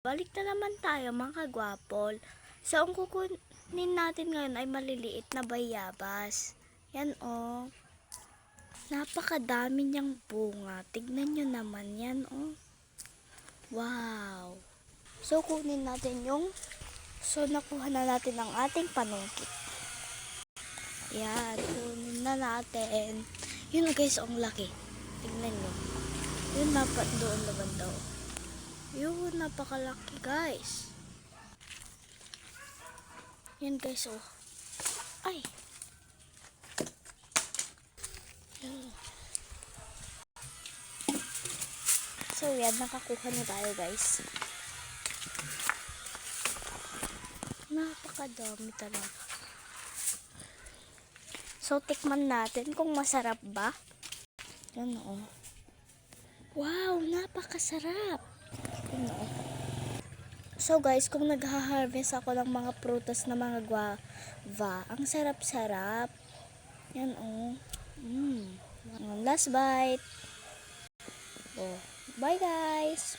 balik na naman tayo mga kagwapol. So, ang kukunin natin ngayon ay maliliit na bayabas. Yan o. Napakadami niyang bunga. Tignan nyo naman yan o. Wow. So, kunin natin nakuha na natin ang ating panungkit. Yan, kunin na natin. Yun guys, ang laki. Tignan nyo. Yun, doon naman daw. Yun, napakalaki guys. Yan guys, oh. Ay. Yan. So yan, nakakuha na tayo guys. Napakadami talaga. So tikman natin kung masarap ba. Yan oh. Wow, napakasarap. Yan oh. So guys, kung nagha-harvest ako ng mga prutas na mga guava, ang sarap-sarap. Yan oh. Last bite. Oh. Bye guys.